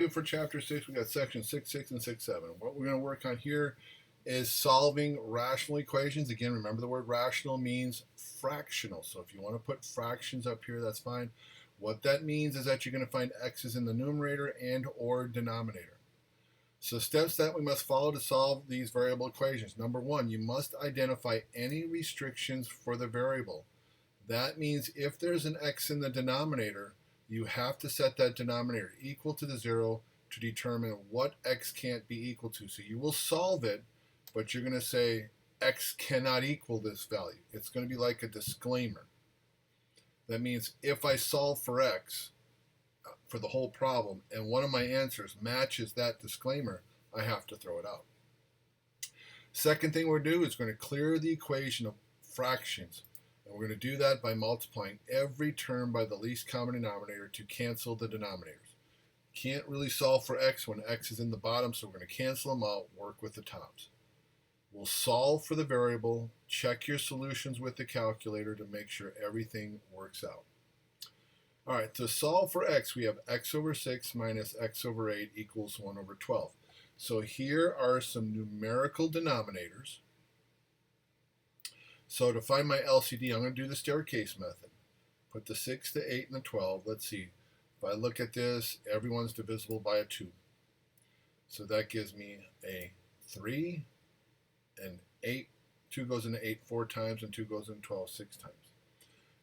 For chapter 6, we got section 6, 6, and 6, 7. What we're going to work on here is solving rational equations. Again, remember the word rational means fractional. So if you want to put fractions up here, that's fine. What that means is that you're going to find x's in the numerator and or denominator. So steps that we must follow to solve these variable equations. Number one, you must identify any restrictions for the variable. That means if there's an x in the denominator, you have to set that denominator equal to the 0 to determine what x can't be equal to. So you will solve it, but you're going to say x cannot equal this value. It's going to be like a disclaimer. That means if I solve for x for the whole problem and one of my answers matches that disclaimer, I have to throw it out. Second thing we're going to do is we're going to clear the equation of fractions. And we're going to do that by multiplying every term by the least common denominator to cancel the denominators. Can't really solve for x when x is in the bottom, so we're going to cancel them out, work with the tops. We'll solve for the variable, check your solutions with the calculator to make sure everything works out. All right, to solve for x, we have x over 6 minus x over 8 equals 1 over 12. So here are some numerical denominators. So to find my LCD, I'm going to do the staircase method. Put the 6, the 8, and the 12. Let's see. If I look at this, everyone's divisible by a 2. So that gives me a 3 and 8. 2 goes into 8 4 times, and 2 goes into 12 6 times.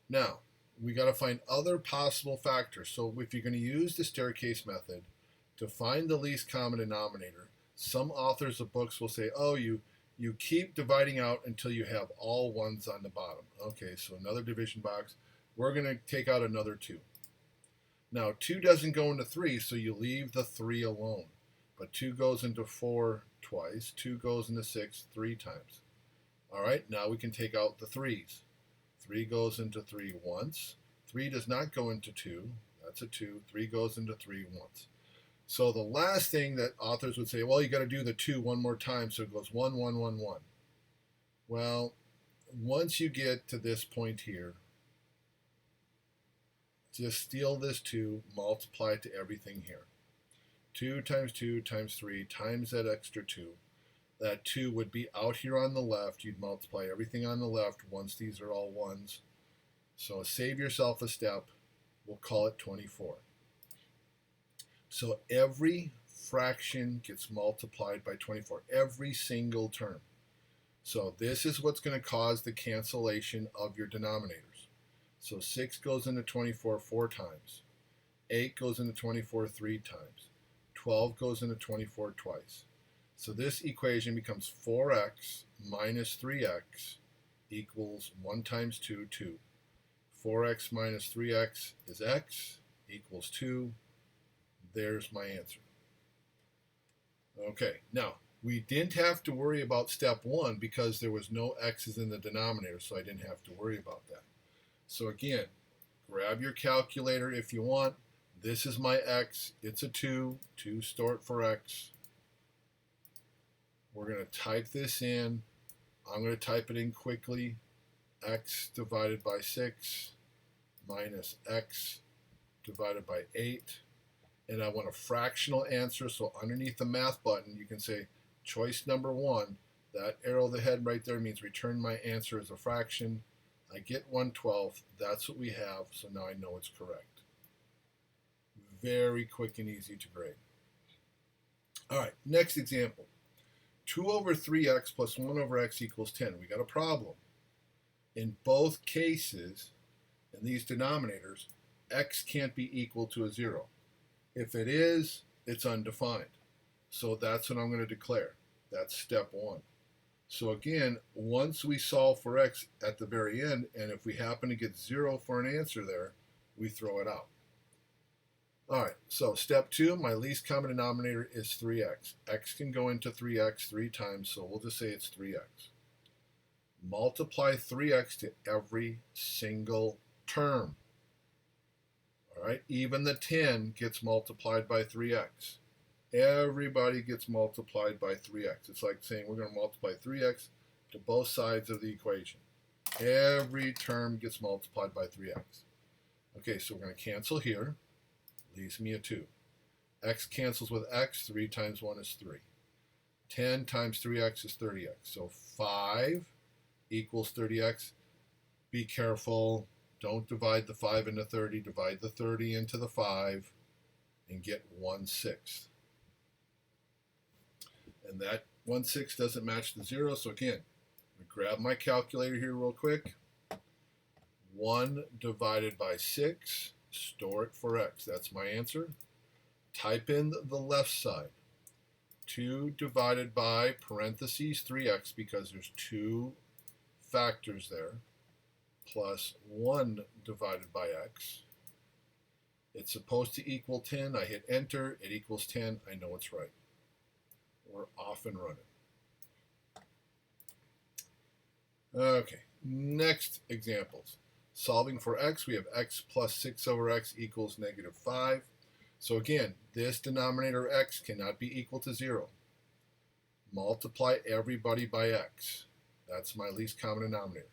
Now, we got to find other possible factors. So if you're going to use the staircase method to find the least common denominator, some authors of books will say, oh, you keep dividing out until you have all ones on the bottom. Okay, so another division box. We're going to take out another 2. Now, 2 doesn't go into 3, so you leave the 3 alone. But 2 goes into 4 twice. 2 goes into 6 3 times. All right, now we can take out the 3's. 3 goes into 3 once. 3 does not go into 2. That's a 2. 3 goes into 3 once. So the last thing that authors would say, well, you got to do the 2 one more time, so it goes 1, 1, 1, 1. Well, once you get to this point here, just steal this 2, multiply it to everything here. 2 times 2 times 3 times that extra 2. That 2 would be out here on the left. You'd multiply everything on the left once these are all ones. So save yourself a step. We'll call it 24. So every fraction gets multiplied by 24, every single term. So this is what's going to cause the cancellation of your denominators. So 6 goes into 24 4 times. 8 goes into 24 3 times. 12 goes into 24 twice. So this equation becomes 4x minus 3x equals 1 times 2, 2. 4x minus 3x is x equals 2. There's my answer. Okay, now we didn't have to worry about step 1 because there was no x's in the denominator, so I didn't have to worry about that. So again, grab your calculator if you want. This is my x. It's a 2. 2 store it for x. We're going to type this in. I'm going to type it in quickly. X divided by 6 minus x divided by 8. And I want a fractional answer, so underneath the math button, you can say choice number 1. That arrow of the head right there means return my answer as a fraction. I get 1/12. That's what we have, so now I know it's correct. Very quick and easy to grade. All right, next example. 2 over 3x plus 1 over x equals 10. We got a problem. In both cases, in these denominators, x can't be equal to a 0. If it is, it's undefined. So that's what I'm going to declare. That's step 1. So again, once we solve for x at the very end, and if we happen to get 0 for an answer there, we throw it out. All right, so step 2, my least common denominator is 3x. X can go into 3x 3 times, so we'll just say it's 3x. Multiply 3x to every single term. All right, even the 10 gets multiplied by 3x. Everybody gets multiplied by 3x. It's like saying we're going to multiply 3x to both sides of the equation. Every term gets multiplied by 3x. Okay, so we're going to cancel here. Leaves me a 2. X cancels with X. 3 times 1 is 3. 10 times 3X is 30X. So 5 equals 30X. Be careful. Don't divide the 5 into 30. Divide the 30 into the 5 and get 1/6. And that 1/6 doesn't match the 0. So again, I'm going to grab my calculator here real quick. 1 divided by 6. Store it for X. That's my answer. Type in the left side. 2 divided by parentheses 3X because there's 2 factors there, plus 1 divided by X. It's supposed to equal 10. I hit enter. It equals 10. I know it's right. We're off and running. Okay, next examples. Solving for X, we have X plus 6 over X equals -5. So again, this denominator X cannot be equal to 0. Multiply everybody by X. That's my least common denominator.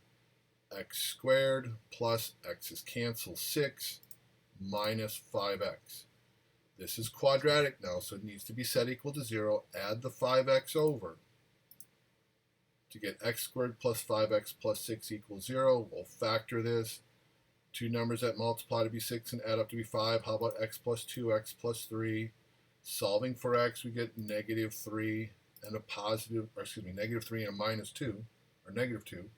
X squared plus X's cancel 6 minus 5X. This is quadratic now, so it needs to be set equal to 0. Add the 5X over to get X squared plus 5X plus 6 equals 0. We'll factor this. 2 numbers that multiply to be 6 and add up to be 5. How about X plus 2, X plus 3? Solving for X, we get -3 and a positive, or excuse me, -3 and a -2, or -2.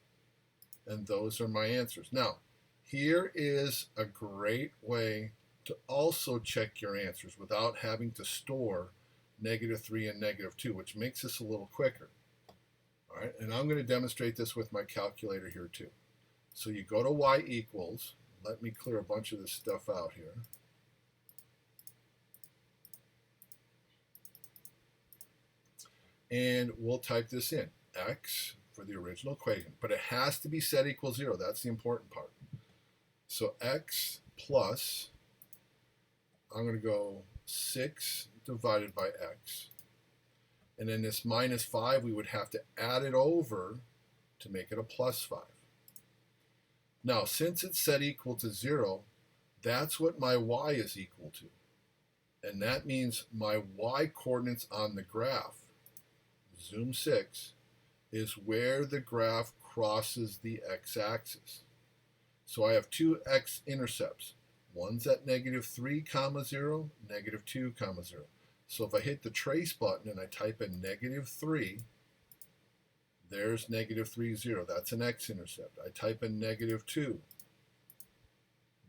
And those are my answers. Now, here is a great way to also check your answers without having to store -3 and -2, which makes this a little quicker. All right, and I'm going to demonstrate this with my calculator here too. So you go to y equals, let me clear a bunch of this stuff out here. And we'll type this in, x for the original equation, but it has to be set equal 0. That's the important part. So x plus, I'm going to go 6 divided by x. And then this -5, we would have to add it over to make it a +5. Now, since it's set equal to 0, that's what my y is equal to. And that means my y coordinates on the graph, zoom 6, is where the graph crosses the x-axis. So I have 2 x-intercepts. One's at -3, 0, -2, 0. So if I hit the trace button and I type in -3, there's -3, 0. That's an x-intercept. I type in -2.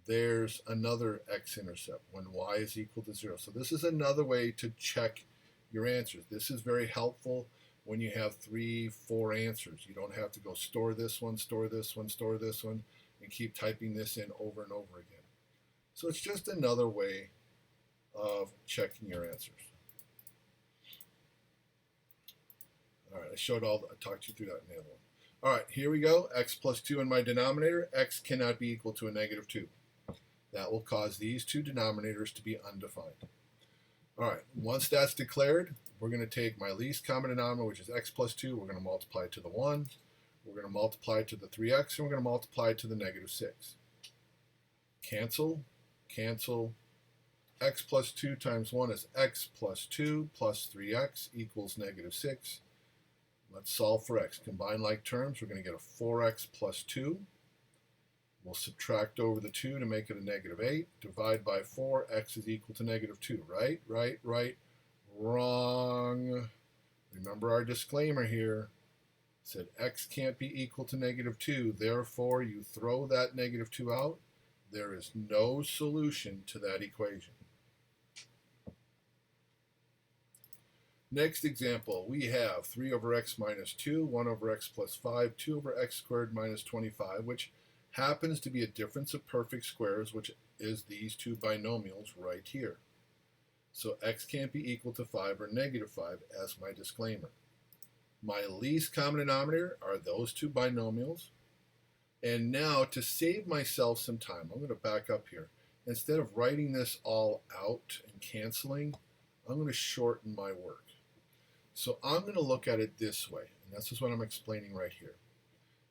There's another x-intercept when y is equal to 0. So this is another way to check your answers. This is very helpful when you have 3, 4 answers. You don't have to go store this one, store this one, store this one, and keep typing this in over and over again. So it's just another way of checking your answers. All right, I talked you through that in the other one. All right, here we go. X plus 2 in my denominator. X cannot be equal to a -2. That will cause these two denominators to be undefined. All right, once that's declared, we're going to take my least common denominator, which is x plus 2. We're going to multiply it to the 1. We're going to multiply it to the 3x, and we're going to multiply it to the -6. Cancel, cancel. X plus 2 times 1 is x plus 2 plus 3x equals -6. Let's solve for x. Combine like terms, we're going to get a 4x plus 2. We'll subtract over the 2 to make it a -8. Divide by 4, x is equal to -2. Right, right, right. Wrong. Remember our disclaimer here. It said x can't be equal to -2. Therefore, you throw that -2 out. There is no solution to that equation. Next example, we have 3 over x minus 2, 1 over x plus 5, 2 over x squared minus 25, which happens to be a difference of perfect squares, which is these two binomials right here. So x can't be equal to 5 or -5 as my disclaimer. My least common denominator are those two binomials. And now to save myself some time, I'm going to back up here. Instead of writing this all out and canceling, I'm going to shorten my work. So I'm going to look at it this way, and this is what I'm explaining right here.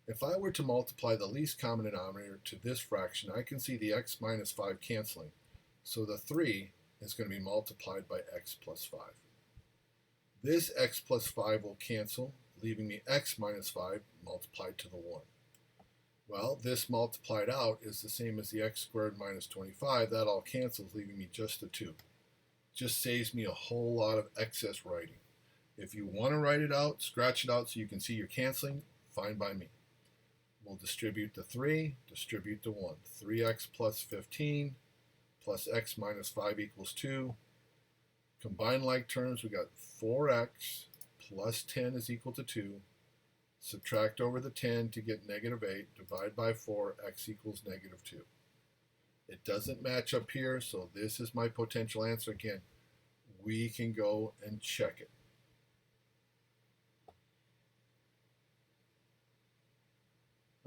If I were to multiply the least common denominator to this fraction, I can see the x minus 5 canceling. So the 3 is going to be multiplied by x plus 5. This x plus 5 will cancel, leaving me x minus 5 multiplied to the 1. Well, this multiplied out is the same as the x squared minus 25. That all cancels, leaving me just a 2. Just saves me a whole lot of excess writing. If you want to write it out, scratch it out so you can see you're canceling, fine by me. We'll distribute the 3, distribute the 1. 3x plus 15 plus x minus 5 equals 2. Combine like terms, we got 4x plus 10 is equal to 2. Subtract over the 10 to get negative 8. Divide by 4, x equals negative 2. It doesn't match up here, so this is my potential answer. Again, we can go and check it.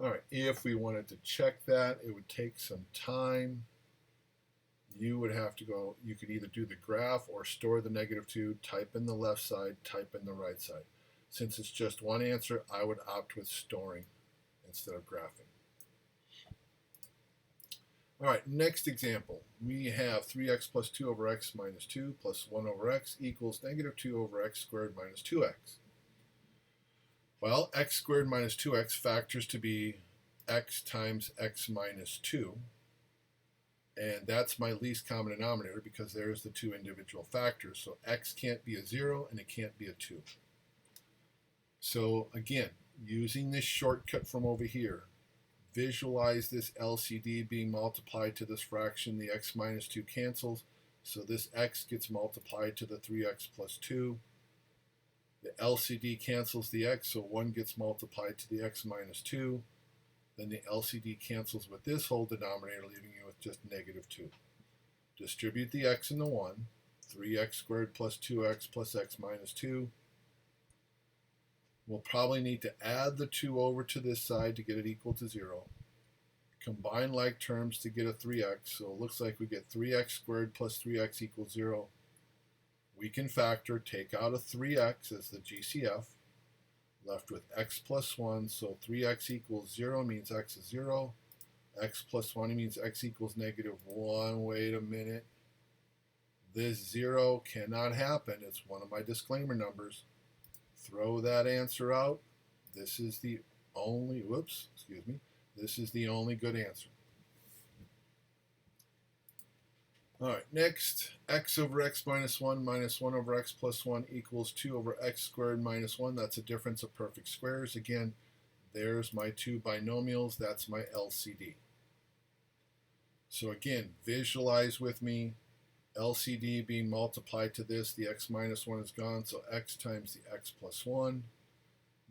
All right, if we wanted to check that, it would take some time. You would have to go, you could either do the graph or store the negative 2, type in the left side, type in the right side. Since it's just one answer, I would opt with storing instead of graphing. All right, next example. We have 3x plus 2 over x minus 2 plus 1 over x equals negative 2 over x squared minus 2x. Well, x squared minus 2x factors to be x times x minus 2. And that's my least common denominator because there's the two individual factors. So x can't be a 0 and it can't be a 2. So again, using this shortcut from over here, visualize this LCD being multiplied to this fraction. The x minus 2 cancels. So this x gets multiplied to the 3x plus 2. The LCD cancels the x, so 1 gets multiplied to the x minus 2. Then the LCD cancels with this whole denominator, leaving you with just negative 2. Distribute the x and the 1. 3x squared plus 2x plus x minus 2. We'll probably need to add the 2 over to this side to get it equal to 0. Combine like terms to get a 3x, so it looks like we get 3x squared plus 3x equals 0. We can factor, take out a 3x as the GCF, left with x plus 1, so 3x equals 0 means x is 0. X plus 1 means x equals negative 1. Wait a minute. This 0 cannot happen. It's one of my disclaimer numbers. Throw that answer out. This is the only, this is the only good answer. All right, next, x over x minus 1 over x plus 1 equals 2 over x squared minus 1. That's a difference of perfect squares. Again, there's my two binomials. That's my LCD. So again, visualize with me. LCD being multiplied to this. The x minus 1 is gone, so x times the x plus 1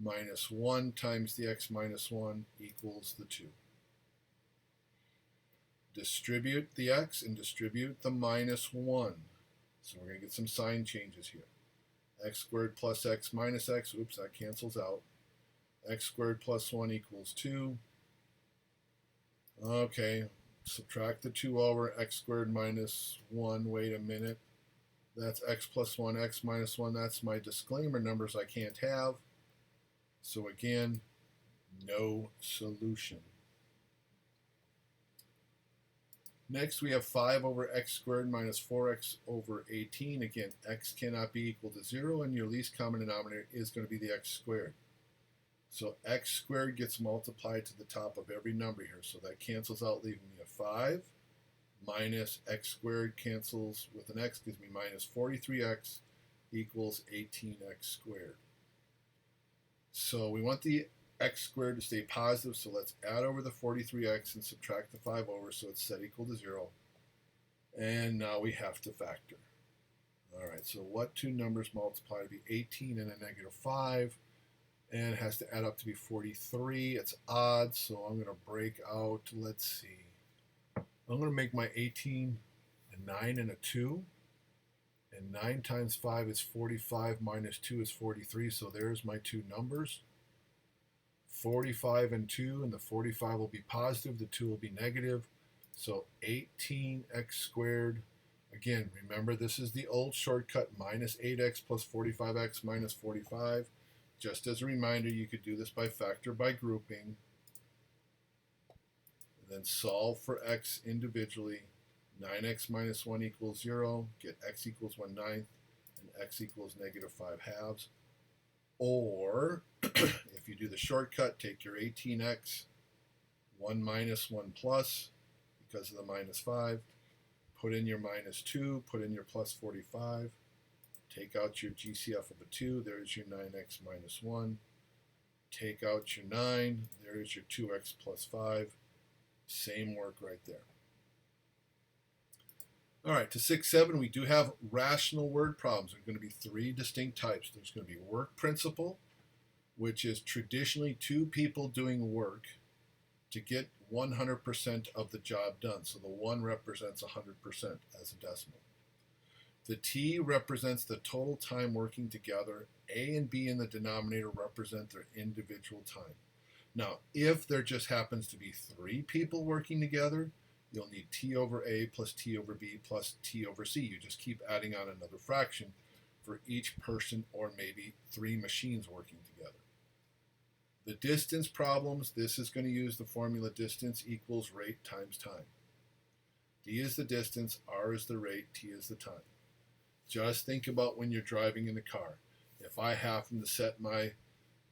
minus 1 times the x minus 1 equals the 2. Distribute the x and distribute the minus 1. So we're going to get some sign changes here. X squared plus x minus x, oops, that cancels out. X squared plus 1 equals 2. Okay, subtract the 2 over x squared minus 1. Wait a minute. That's x plus 1, x minus 1. That's my disclaimer numbers I can't have. So again, no solution. Next, we have 5 over x squared minus 4x over 18. Again, x cannot be equal to 0, and your least common denominator is going to be the x squared. So x squared gets multiplied to the top of every number here. So that cancels out, leaving me a 5. Minus x squared cancels with an x, gives me minus 43x equals 18x squared. So we want the x squared to stay positive, so let's add over the 43x and subtract the 5 over, so it's set equal to 0. And now we have to factor. All right, so what two numbers multiply to be 18 and a negative 5? And it has to add up to be 43. It's odd, so I'm going to break out, let's see. I'm going to make my 18 a 9 and a 2. And 9 times 5 is 45 minus 2 is 43, so there's my two numbers. 45 and 2, and the 45 will be positive, the 2 will be negative. So 18x squared. Again, remember this is the old shortcut, minus 8x plus 45x minus 45. Just as a reminder, you could do this by factor by grouping. And then solve for x individually. 9x minus 1 equals 0. Get x equals 1/9 and x equals -5/2. Or, if you do the shortcut, take your 18x, 1 minus 1 plus, because of the minus 5. Put in your minus 2, put in your plus 45. Take out your GCF of a 2, there's your 9x minus 1. Take out your 9, there's your 2x plus 5. Same work right there. All right, to 6-7, we do have rational word problems. There are going to be 3 distinct types. There's going to be work principle, which is traditionally 2 people doing work to get 100% of the job done. So the 1 represents 100% as a decimal. The T represents the total time working together. A and B in the denominator represent their individual time. Now, if there just happens to be 3 people working together, you'll need T over A plus T over B plus T over C. You just keep adding on another fraction for each person or maybe 3 machines working together. The distance problems, this is going to use the formula distance equals rate times time. D is the distance, R is the rate, T is the time. Just think about when you're driving in the car. If I happen to set my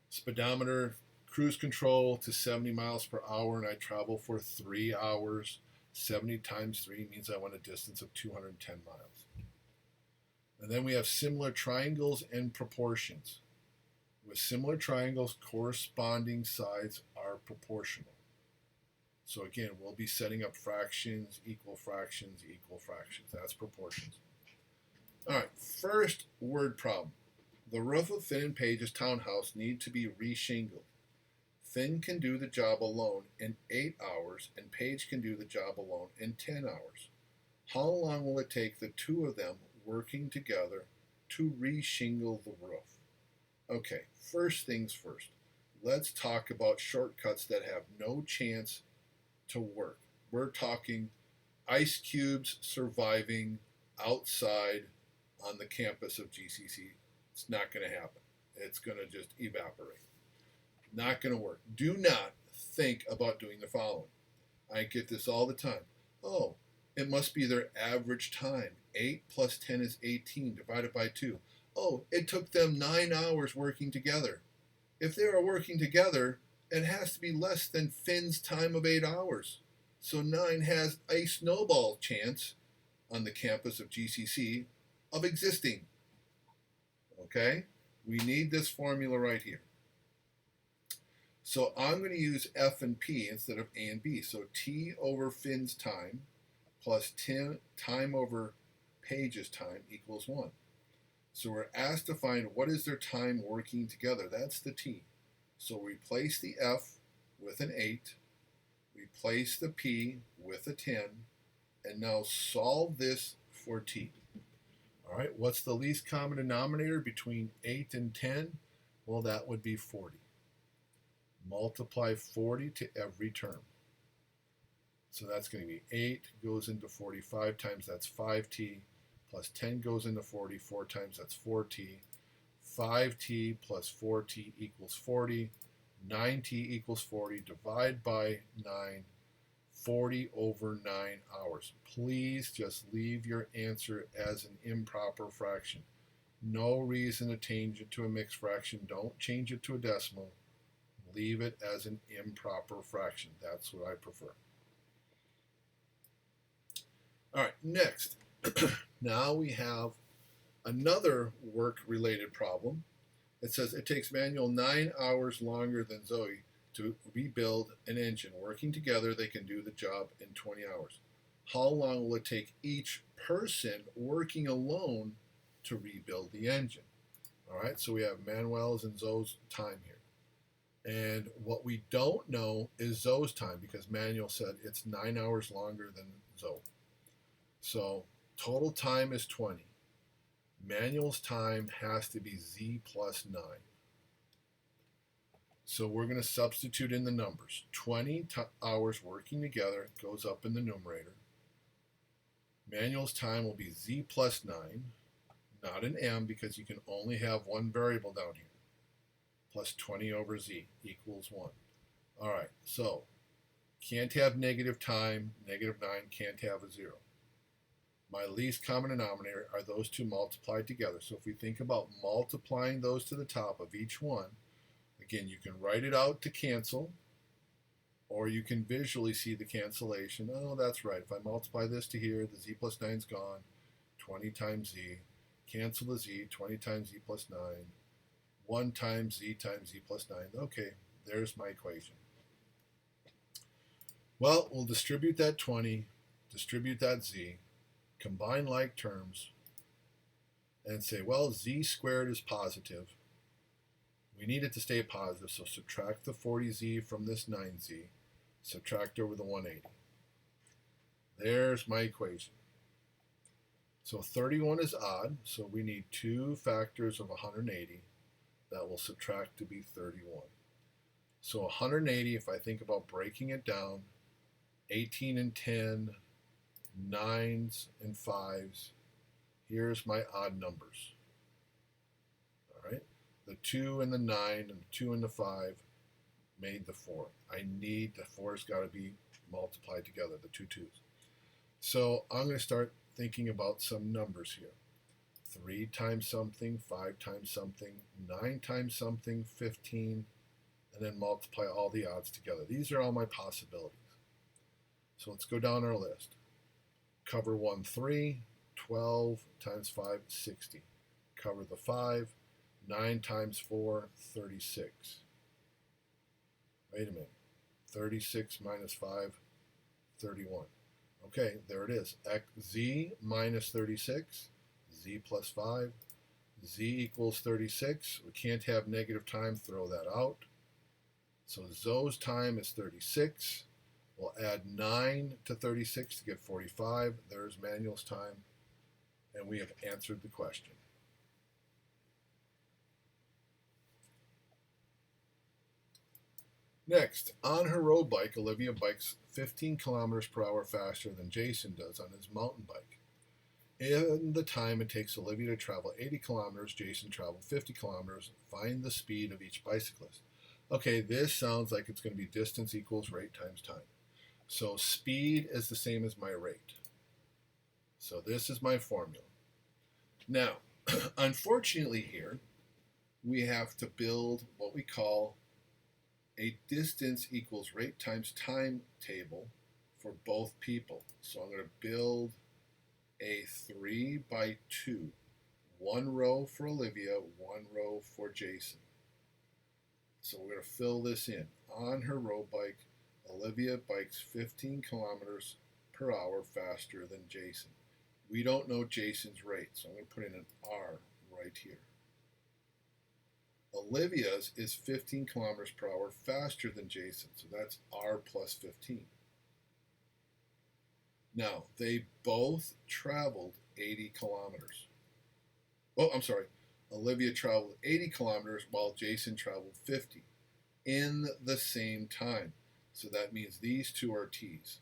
speedometer cruise control to 70 miles per hour and I travel for 3 hours, 70 times 3 means I want a distance of 210 miles. And then we have similar triangles and proportions. With similar triangles, corresponding sides are proportional. So again, we'll be setting up fractions, equal fractions, equal fractions. That's proportions. All right, first word problem. The roof of Finn and Paige's townhouse need to be reshingled. Finn can do the job alone in 8 hours, and Paige can do the job alone in 10 hours. How long will it take the 2 of them working together to reshingle the roof? Okay, first things first. Let's talk about shortcuts that have no chance to work. We're talking ice cubes surviving outside on the campus of GCC. It's not going to happen. It's going to just evaporate. Not going to work. Do not think about doing the following. I get this all the time. Oh, it must be their average time. 8 plus 10 is 18 divided by 2. Oh, it took them 9 hours working together. If they are working together, it has to be less than Finn's time of 8 hours. So 9 has a snowball chance on the campus of GCC of existing. Okay? We need this formula right here. So I'm going to use F and P instead of A and B. So T over Finn's time plus time over Paige's time equals 1. So we're asked to find what is their time working together. That's the T. So replace the F with an 8, replace the P with a 10, and now solve this for T. All right, what's the least common denominator between 8 and 10? Well, that would be 40. Multiply 40 to every term. So that's going to be 8 goes into 45 times, that's 5t, plus 10 goes into 40, 4 times, that's 4t. 5t plus 4t equals 40. 9t equals 40. Divide by 9. 40 over 9 hours. Please just leave your answer as an improper fraction. No reason to change it to a mixed fraction. Don't change it to a decimal. Leave it as an improper fraction. That's what I prefer. All right, next. Now we have another work-related problem. It says it takes Manuel 9 hours longer than Zoe to rebuild an engine. Working together, they can do the job in 20 hours. How long will it take each person working alone to rebuild the engine? All right, so we have Manuel's and Zoe's time here. And what we don't know is Zoe's time because Manuel said it's 9 hours longer than Zoe. So total time is 20. Manuel's time has to be Z plus 9. So we're going to substitute in the numbers. 20 hours working together goes up in the numerator. Manuel's time will be Z plus 9, not an M because you can only have one variable down here, plus 20 over Z equals 1. All right, so can't have negative time, negative 9 can't have a 0. My least common denominator are those two multiplied together. So if we think about multiplying those to the top of each one, again, you can write it out to cancel, or you can visually see the cancellation. Oh, that's right. If I multiply this to here, the z plus 9 is gone. 20 times z. Cancel the z. 20 times z plus 9. 1 times z plus 9. Okay, there's my equation. Well, we'll distribute that 20, distribute that z, combine like terms, and say, well, z squared is positive. We need it to stay positive, so subtract the 40z from this 9z, subtract over the 180. There's my equation. So 31 is odd, so we need two factors of 180 that will subtract to be 31. So 180, if I think about breaking it down, 18 and 10, 9s and 5s, here's my odd numbers. All right, the 2 and the 9 and the 2 and the 5 made the 4. I need the 4's got to be multiplied together, the two 2's. So I'm going to start thinking about some numbers here. 3 times something, 5 times something, 9 times something, 15, and then multiply all the odds together. These are all my possibilities. So let's go down our list. Cover 1, 3, 12 times 5, 60. Cover the 5, 9 times 4, 36. Wait a minute. 36 minus 5, 31. Okay, there it is. Z minus 36, z plus 5, z equals 36. We can't have negative time, throw that out. So Zoe's time is 36. We'll add 9 to 36 to get 45. There's Manuel's time. And we have answered the question. Next, on her road bike, Olivia bikes 15 kilometers per hour faster than Jason does on his mountain bike. In the time it takes Olivia to travel 80 kilometers, Jason traveled 50 kilometers. Find the speed of each bicyclist. Okay, this sounds like it's going to be distance equals rate times time. So speed is the same as my rate. So this is my formula. Now, unfortunately here, we have to build what we call a distance equals rate times time table for both people. So I'm going to build a 3 by 2. One row for Olivia, one row for Jason. So we're going to fill this in. On her road bike, Olivia bikes 15 kilometers per hour faster than Jason. We don't know Jason's rate, so I'm going to put in an R right here. Olivia's is 15 kilometers per hour faster than Jason, so that's R plus 15. Now, they both traveled 80 kilometers. Oh, I'm sorry. Olivia traveled 80 kilometers while Jason traveled 50 in the same time. So that means these two are T's.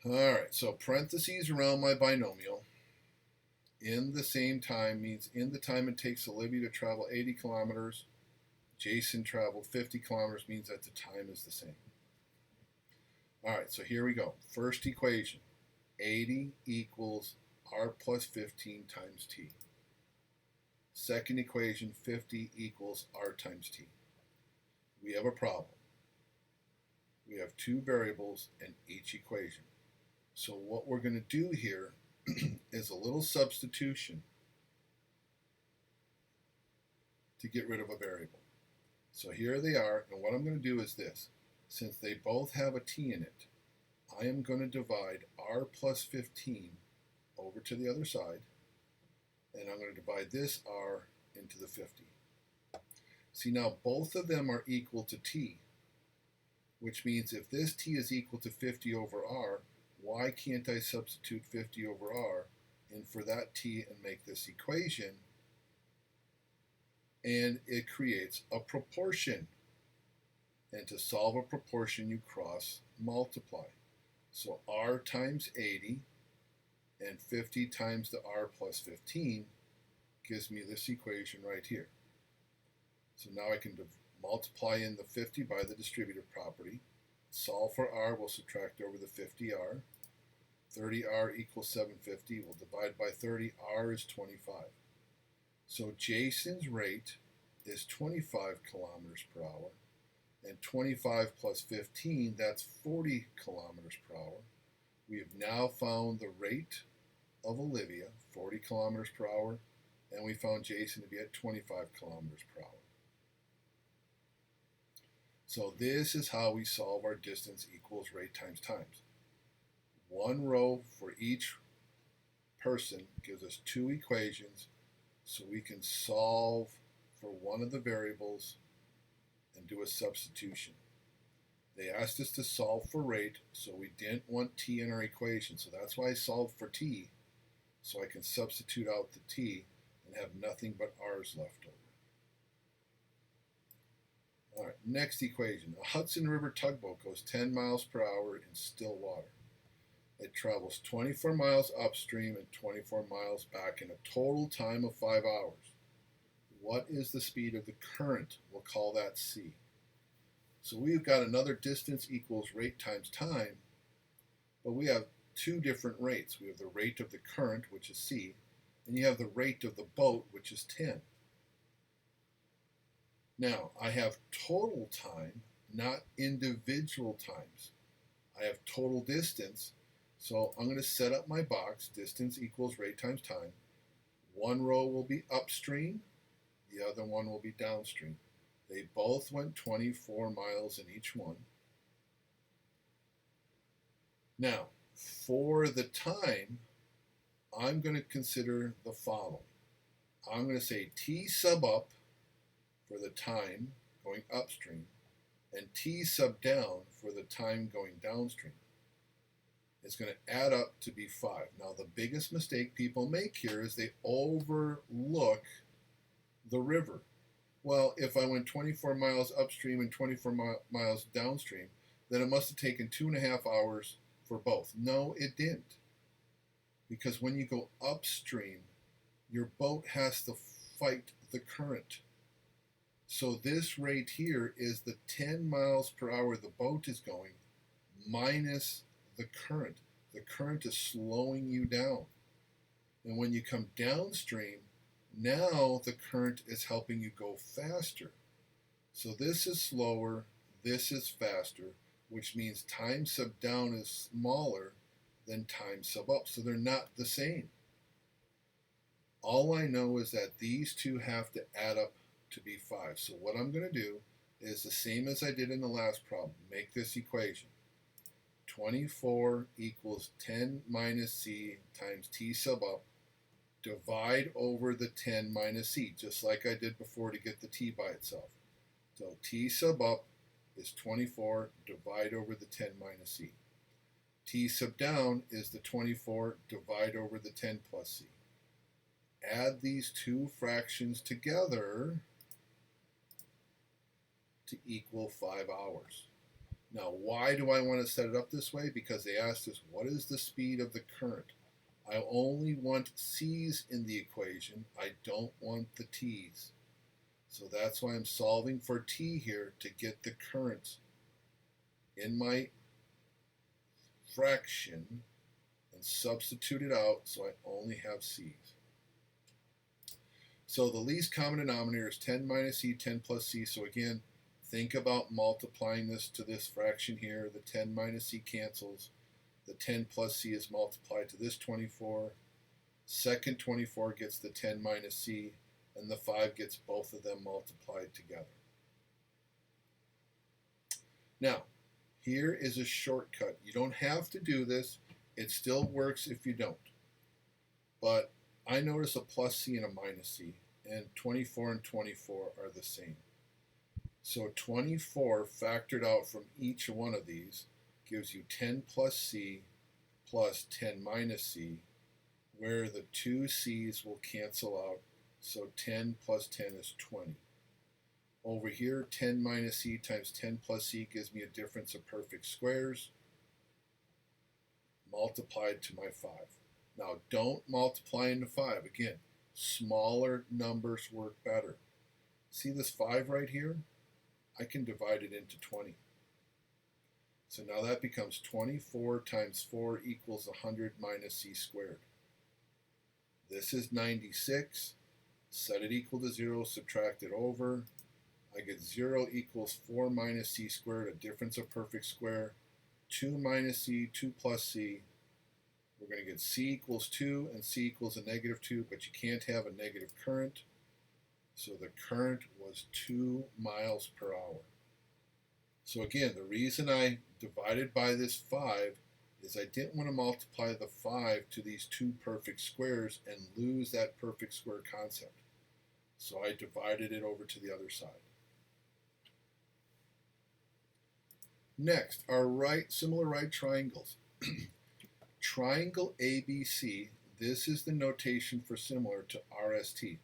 All right, so parentheses around my binomial. In the same time means in the time it takes Olivia to travel 80 kilometers, Jason traveled 50 kilometers, means that the time is the same. All right, so here we go. First equation, 80 equals R plus 15 times T. Second equation, 50 equals R times T. We have a problem. We have two variables in each equation. So what we're going to do here is a little substitution to get rid of a variable. So here they are, and what I'm going to do is this. Since they both have a t in it, I am going to divide r plus 15 over to the other side, and I'm going to divide this r into the 50. See, now both of them are equal to t, which means if this t is equal to 50 over r, why can't I substitute 50 over r in for that t and make this equation? And it creates a proportion. And to solve a proportion, you cross multiply. So r times 80 and 50 times the r plus 15 gives me this equation right here. So now I can multiply in the 50 by the distributive property. Solve for r, we'll subtract over the 50r. 30R equals 750. We'll divide by 30. R is 25. So Jason's rate is 25 kilometers per hour. And 25 plus 15, that's 40 kilometers per hour. We have now found the rate of Olivia, 40 kilometers per hour, and we found Jason to be at 25 kilometers per hour. So this is how we solve our distance equals rate times times. One row for each person gives us two equations, so we can solve for one of the variables and do a substitution. They asked us to solve for rate, so we didn't want t in our equation, so that's why I solved for t, so I can substitute out the t and have nothing but r's left over. All right, next equation. A Hudson River tugboat goes 10 miles per hour in still water. It travels 24 miles upstream and 24 miles back in a total time of 5 hours. What is the speed of the current? We'll call that c. So we've got another distance equals rate times time, but we have two different rates. We have the rate of the current, which is c, and you have the rate of the boat, which is 10. Now, I have total time, not individual times. I have total distance, so I'm going to set up my box, distance equals rate times time. One row will be upstream, the other one will be downstream. They both went 24 miles in each one. Now, for the time, I'm going to consider the following. I'm going to say t sub up for the time going upstream and t sub down for the time going downstream. It's going to add up to be 5. Now, the biggest mistake people make here is they overlook the river. Well, if I went 24 miles upstream and 24 miles downstream, then it must have taken 2.5 hours for both. No, it didn't. Because when you go upstream, your boat has to fight the current. So this rate here is the 10 miles per hour the boat is going minus the current. The current is slowing you down. And when you come downstream, now the current is helping you go faster. So this is slower, this is faster, which means time sub down is smaller than time sub up. So they're not the same. All I know is that these two have to add up to be 5. So what I'm going to do is the same as I did in the last problem. Make this equation. 24 equals 10 minus c times t sub up. Divide over the 10 minus c, just like I did before to get the t by itself. So t sub up is 24, divide over the 10 minus c. T sub down is the 24, divide over the 10 plus c. Add these two fractions together to equal 5 hours. Now, why do I want to set it up this way? Because they asked us, what is the speed of the current? I only want c's in the equation. I don't want the t's. So that's why I'm solving for t here to get the current in my fraction and substitute it out so I only have c's. So the least common denominator is 10 minus c, 10 plus c. So again, think about multiplying this to this fraction here. The 10 minus c cancels. The 10 plus c is multiplied to this 24. Second 24 gets the 10 minus c, and the 5 gets both of them multiplied together. Now, here is a shortcut. You don't have to do this. It still works if you don't. But I notice a plus c and a minus c, and 24 and 24 are the same. So 24 factored out from each one of these gives you 10 plus c plus 10 minus c, where the two c's will cancel out, so 10 plus 10 is 20. Over here, 10 minus c times 10 plus c gives me a difference of perfect squares multiplied to my 5. Now, don't multiply into 5. Again, smaller numbers work better. See this 5 right here? I can divide it into 20. So now that becomes 24 times 4 equals 100 minus c squared. This is 96. Set it equal to 0, subtract it over. I get 0 equals 4 minus c squared, a difference of perfect square. 2 minus c, 2 plus c. We're going to get c equals 2 and c equals a negative 2, but you can't have a negative current. So the current was 2 miles per hour. So again, the reason I divided by this 5 is I didn't want to multiply the 5 to these two perfect squares and lose that perfect square concept. So I divided it over to the other side. Next, our similar right triangles. Triangle ABC, this is the notation for similar to RST.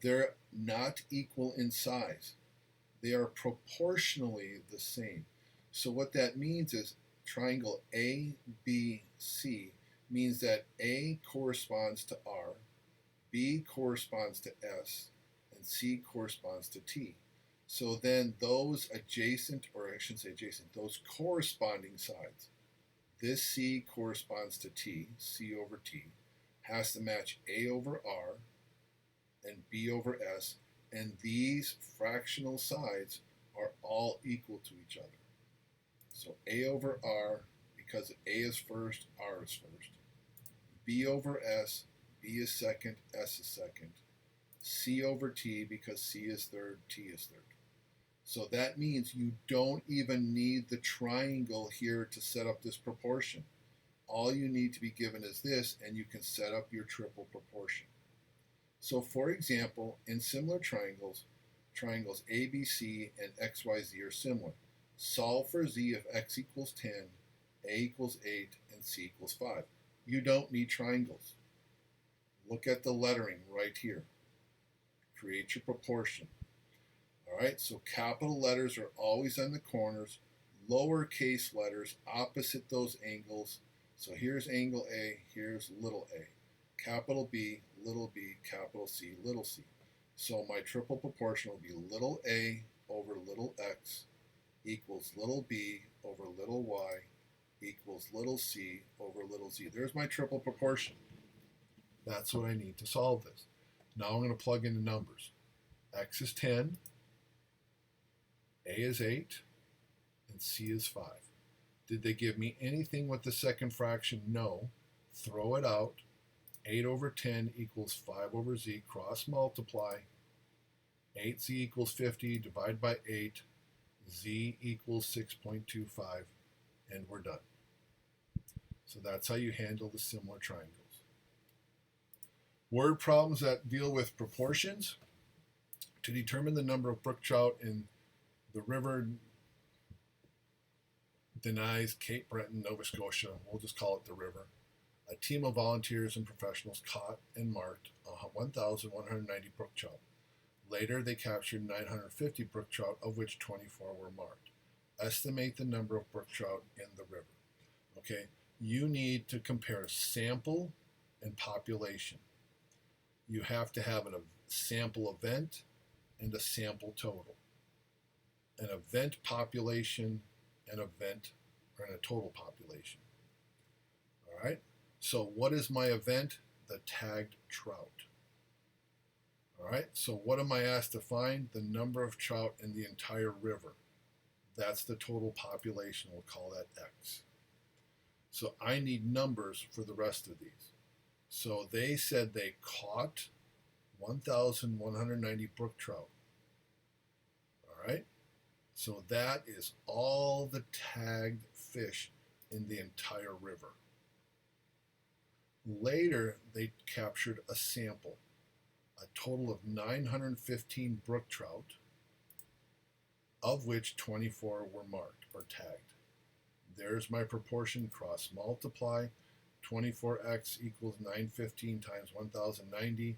They're not equal in size. They are proportionally the same. So what that means is triangle ABC means that A corresponds to R, B corresponds to S, and C corresponds to T. So then those adjacent, or I shouldn't say adjacent, those corresponding sides, this C corresponds to T, C over T, has to match A over R and B over S, and these fractional sides are all equal to each other. So A over R, because A is first, R is first. B over S, B is second, S is second. C over T, because C is third, T is third. So that means you don't even need the triangle here to set up this proportion. All you need to be given is this, and you can set up your triple proportion. So for example, in similar triangles, triangles ABC and XYZ are similar. Solve for Z if x equals 10, A equals 8, and C equals 5. You don't need triangles. Look at the lettering right here. Create your proportion. All right, so capital letters are always on the corners, lowercase letters opposite those angles. So here's angle A, here's little a. Capital B, capital C, little c. So my triple proportion will be little a over little x equals little b over little y equals little c over little z. There's my triple proportion. That's what I need to solve this. Now I'm going to plug in the numbers. X is 10, A is 8, and C is 5. Did they give me anything with the second fraction? No. Throw it out. 8 over 10 equals 5 over z. Cross multiply. 8z equals 50. Divide by 8. Z equals 6.25. And we're done. So that's how you handle the similar triangles. Word problems that deal with proportions. To determine the number of brook trout in the river Denys, Cape Breton, Nova Scotia, we'll just call it the river, a team of volunteers and professionals caught and marked 1,190 brook trout. Later, they captured 950 brook trout, of which 24 were marked. Estimate the number of brook trout in the river. Okay, you need to compare sample and population. You have to have a sample event and a sample total. An event population, an event, or a total population. All right, so what is my event? The tagged trout. All right, so what am I asked to find? The number of trout in the entire river. That's the total population. We'll call that X. So I need numbers for the rest of these. So they said they caught 1,190 brook trout. All right, so that is all the tagged fish in the entire river. Later, they captured a sample, a total of 915 brook trout, of which 24 were marked or tagged. There's my proportion, cross multiply. 24x equals 915 times 1,090.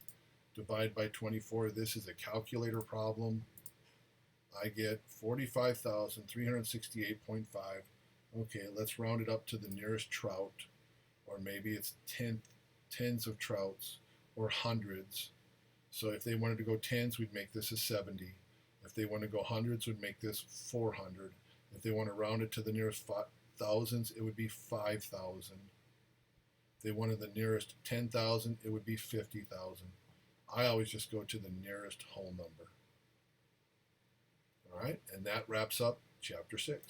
Divide by 24. This is a calculator problem. I get 45,368.5. Okay, let's round it up to the nearest trout, or maybe it's tens of trouts or hundreds. So if they wanted to go tens, we'd make this a 70. If they want to go hundreds, we'd make this 400. If they want to round it to the nearest thousands, it would be 5,000. If they wanted the nearest 10,000, it would be 50,000. I always just go to the nearest whole number. All right, and that wraps up chapter 6.